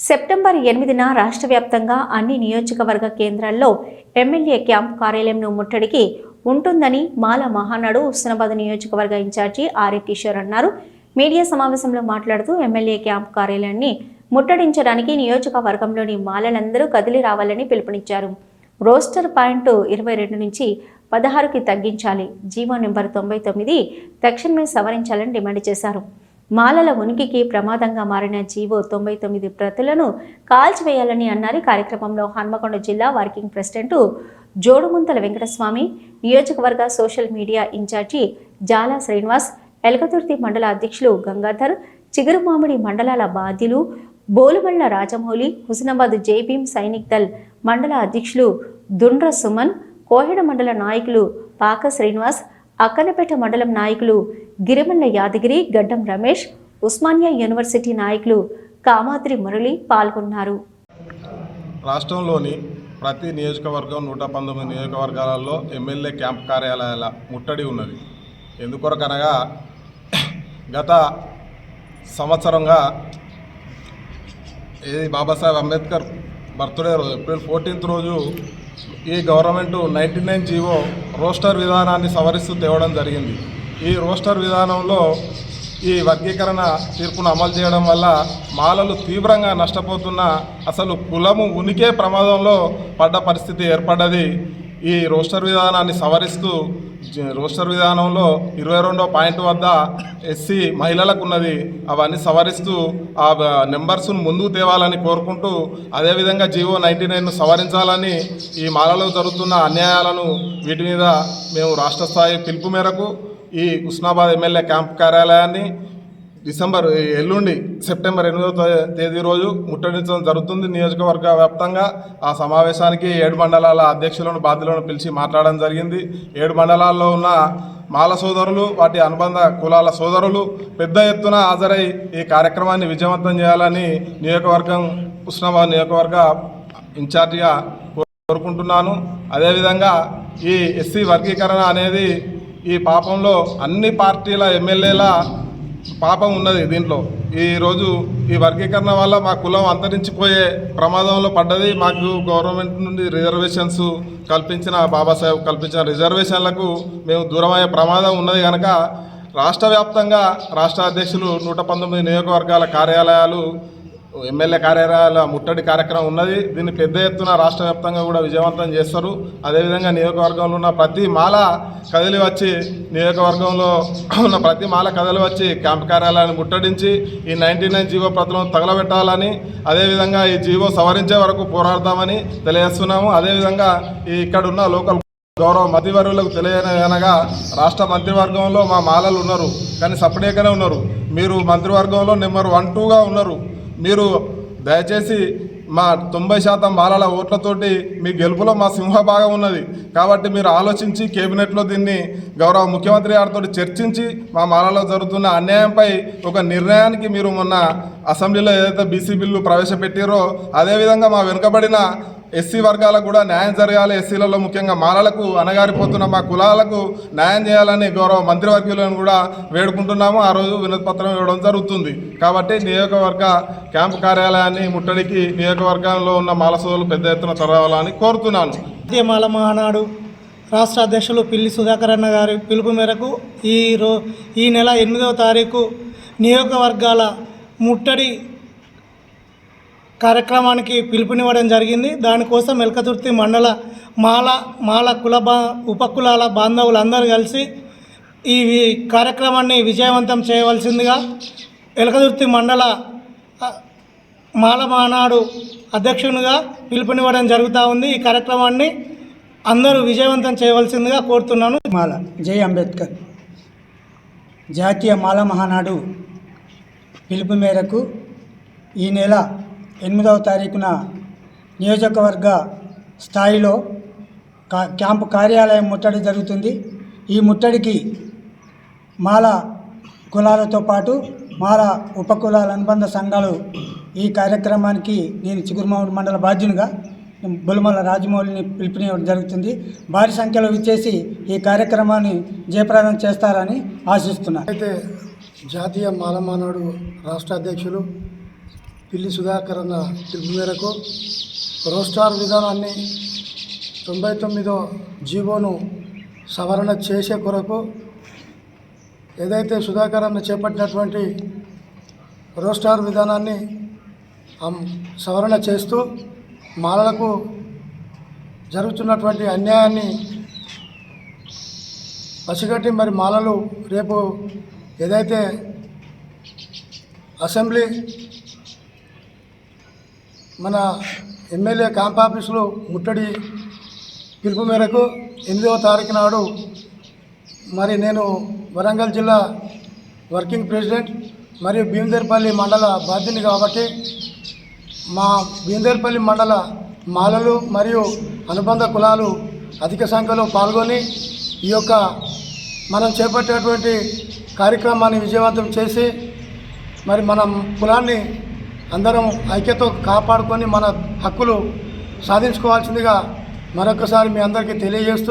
September 8న రాష్ట్ర వ్యాప్తంగా అన్ని నియోజకవర్గ కేంద్రాల్లో ఎమ్మెల్యే క్యాంప్ కార్యాలయంను ముట్టడికి ఉంటుందని మాల మహానాడు హుస్నాబాద్ నియోజకవర్గ ఇన్ఛార్జి ఆర్ఏ కిషోర్ అన్నారు. మీడియా సమావేశంలో మాట్లాడుతూ ఎమ్మెల్యే క్యాంప్ కార్యాలయాన్ని ముట్టడించడానికి నియోజకవర్గంలోని మాలలందరూ కదిలి రావాలని పిలుపునిచ్చారు. రోస్టర్ పాయింట్ 22 నుంచి 16కి తగ్గించాలి, జీవో నెంబర్ 99 తక్షణమే సవరించాలని డిమాండ్ చేశారు. మాలల ఉనికికి ప్రమాదంగా మారిన జీవో 99 ప్రతులను కాల్చివేయాలని అన్నారు. కార్యక్రమంలో హన్మకొండ జిల్లా వర్కింగ్ ప్రెసిడెంట్ జోడుముంతల వెంకటస్వామి, నియోజకవర్గ social media incharge Jala Srinivas, Elkathurthy మండల అధ్యక్షులు గంగాధర్, చిగురుమామిడి మండలాల బాధ్యులు బోలుబళ్ల రాజమౌళి, హుస్నాబాద్ జైభీం సైనిక్ దళ్ మండల అధ్యక్షులు దుండ్ర సుమన్, కోహెడ మండల నాయకులు పాక శ్రీనివాస్, అక్కనపేట మండలం నాయకులు గిరిమల్ల యాదగిరి, గడ్డం రమేష్, ఉస్మానియా యూనివర్సిటీ నాయకులు కామాద్రి మురళి పాల్గొన్నారు. రాష్ట్రంలోని ప్రతి నియోజకవర్గం 119 నియోజకవర్గాలలో ఎమ్మెల్యే క్యాంప్ కార్యాలయాల ముట్టడి ఉన్నది. ఎందుకొరకనగా గత సంవత్సరంగా బాబాసాహెబ్ అంబేద్కర్ బర్త్డే రోజు ఏప్రిల్ 14th రోజు ఈ గవర్నమెంట్ 99 జీవో రోస్టర్ విధానాన్ని సవరిస్తూ తేవడం జరిగింది. ఈ రోస్టర్ విధానంలో ఈ వర్గీకరణ తీర్పును అమలు చేయడం వల్ల మాలలు తీవ్రంగా నష్టపోతున్న, అసలు కులము ఉనికే ప్రమాదంలో పడ్డ పరిస్థితి ఏర్పడ్డది. ఈ రోస్టర్ విధానాన్ని సవరిస్తూ రోస్టర్ విధానంలో 22వ పాయింట్ వద్ద ఎస్సీ మహిళలకు ఉన్నది, అవన్నీ సవరిస్తూ ఆ నెంబర్స్ను ముందుకు తేవాలని కోరుకుంటూ, అదేవిధంగా జీవో 99ను సవరించాలని, ఈ మాలలో జరుగుతున్న అన్యాయాలను వీటి మీద మేము రాష్ట్ర స్థాయి పిలుపు మేరకు ఈ హుస్నాబాద్ ఎమ్మెల్యే క్యాంప్ కార్యాలయాన్ని ఎల్లుండి సెప్టెంబర్ 8వ తేదీ రోజు ముట్టడించడం జరుగుతుంది. నియోజకవర్గ వ్యాప్తంగా ఆ సమావేశానికి 7 మండలాల అధ్యక్షులను బాధ్యులను పిలిచి మాట్లాడడం జరిగింది. 7 మండలాల్లో ఉన్న మాల సోదరులు, వాటి అనుబంధ కులాల సోదరులు పెద్ద ఎత్తున హాజరై ఈ కార్యక్రమాన్ని విజయవంతం చేయాలని హుస్నాబాద్ నియోజకవర్గ ఇన్ఛార్జిగా కోరుకుంటున్నాను. అదేవిధంగా ఈ ఎస్సీ వర్గీకరణ అనేది ఈ పాపంలో అన్ని పార్టీల ఎమ్మెల్యేల పాపం ఉన్నది. దీంట్లో ఈరోజు ఈ వర్గీకరణ వల్ల మా కులం అంతరించిపోయే ప్రమాదంలో పడ్డది. మాకు గవర్నమెంట్ నుండి రిజర్వేషన్స్ బాబాసాహెబ్ కల్పించిన రిజర్వేషన్లకు మేము దూరమయ్యే ప్రమాదం ఉన్నది కనుక రాష్ట్ర వ్యాప్తంగా రాష్ట్ర అధ్యక్షులు 119 నియోజకవర్గాల కార్యాలయాలు ఎమ్మెల్యే కార్యాలయాల ముట్టడి కార్యక్రమం ఉన్నది. దీన్ని పెద్ద ఎత్తున రాష్ట్ర వ్యాప్తంగా కూడా విజయవంతం చేస్తారు. అదేవిధంగా నియోజకవర్గంలో ఉన్న ప్రతి మాల కదిలి వచ్చి క్యాంప్ కార్యాలయాన్ని ముట్టడించి ఈ 99 జీవో ప్రతులను తగలబెట్టాలని, అదేవిధంగా ఈ జీవో సవరించే వరకు పోరాడతామని తెలియజేస్తున్నాము. అదేవిధంగా ఇక్కడ ఉన్న లోకల్ గౌరవ మంత్రివర్యులకు తెలియనగా రాష్ట్ర మంత్రివర్గంలో మా మాలలు ఉన్నారు, కానీ సపరేట్గానే ఉన్నారు. మీరు మంత్రివర్గంలో నెంబర్ 1, 2గా ఉన్నారు. మీరు దయచేసి మా 90% మాలల ఓట్లతోటి మీ గెలుపులో మా సింహభాగం ఉన్నది. కాబట్టి మీరు ఆలోచించి కేబినెట్లో దీన్ని గౌరవ ముఖ్యమంత్రి గారితో చర్చించి మా మాలలో జరుగుతున్న అన్యాయంపై ఒక నిర్ణయానికి మీరు మొన్న అసెంబ్లీలో ఏదైతే బీసీ బిల్లు ప్రవేశపెట్టారో అదేవిధంగా మా వెనుకబడిన ఎస్సీ వర్గాలకు కూడా న్యాయం జరగాలి. ఎస్సీలలో ముఖ్యంగా మాలలకు అణగారిపోతున్న మా కులాలకు న్యాయం చేయాలని గౌరవ మంత్రివర్గీయులను కూడా వేడుకుంటున్నాము. ఆ రోజు వినతిపత్రం ఇవ్వడం జరుగుతుంది. కాబట్టి నియోజకవర్గ క్యాంపు కార్యాలయాన్ని ముట్టడికి నియోజకవర్గంలో ఉన్న మాల సోదరులు పెద్ద ఎత్తున తరవాలని కోరుతున్నాను. మాల మహానాడు రాష్ట్ర అధ్యక్షులు పిల్లి సుధాకర్ అన్న గారి పిలుపు మేరకు ఈ నెల 8వ తారీఖు నియోజకవర్గాల ముట్టడి కార్యక్రమానికి పిలుపునివ్వడం జరిగింది. దానికోసం ఎలకతుర్తి మండల మాల ఉపకులాల బాంధవులందరూ కలిసి ఈ కార్యక్రమాన్ని విజయవంతం చేయవలసిందిగా ఎలకతుర్తి మండల మాల మహానాడు అధ్యక్షునిగా పిలుపునివ్వడం జరుగుతూ ఉంది. ఈ కార్యక్రమాన్ని అందరూ విజయవంతం చేయవలసిందిగా కోరుతున్నాను. మాల జై అంబేద్కర్ జాతీయ మాల మహానాడు పిలుపు మేరకు ఈ నెల 8వ తారీఖున నియోజకవర్గ స్థాయిలో క్యాంపు కార్యాలయం ముట్టడి జరుగుతుంది. ఈ ముట్టడికి మాల కులాలతో పాటు మాల ఉపకులాల అనుబంధ సంఘాలు ఈ కార్యక్రమానికి నేను చిగురుమామిడి మండల బాధ్యునిగా బొలుమల రాజమౌళిని పిలుపునివ్వడం జరుగుతుంది. భారీ సంఖ్యలో విచ్చేసి ఈ కార్యక్రమాన్ని జయప్రదం చేస్తారని ఆశిస్తున్నాను. అయితే జాతీయ మాల మహానాడు రాష్ట్ర అధ్యక్షులు పిల్లి సుధాకర్ అన్న పిలుపు మేరకు రోస్టార్ విధానాన్ని 99వ జీవోను సవరణ చేసే కొరకు ఏదైతే సుధాకర్ అన్న చేపట్టినటువంటి రోస్టార్ విధానాన్ని సవరణ చేస్తూ మాలలకు జరుగుతున్నటువంటి అన్యాయాన్ని పసిగట్టి మరి మాలలు రేపు ఏదైతే అసెంబ్లీ మన ఎమ్మెల్యే క్యాంప్ ఆఫీసులో ముట్టడి పిలుపు మేరకు 8వ తారీఖు నాడు మరి నేను వరంగల్ జిల్లా వర్కింగ్ ప్రెసిడెంట్ మరియు భీమదేర్పల్లి మండల బాధ్యుని కాబట్టి మా భీమదేర్పల్లి మండల మాలలు మరియు అనుబంధ కులాలు అధిక సంఖ్యలో పాల్గొని ఈ యొక్క మనం చేపట్టేటువంటి కార్యక్రమాన్ని విజయవంతం చేసి మరి మన కులాన్ని అందరం ఐక్యతో కాపాడుకొని మన హక్కులు సాధించుకోవాల్సిందిగా మరొకసారి మీ అందరికీ తెలియజేస్తూ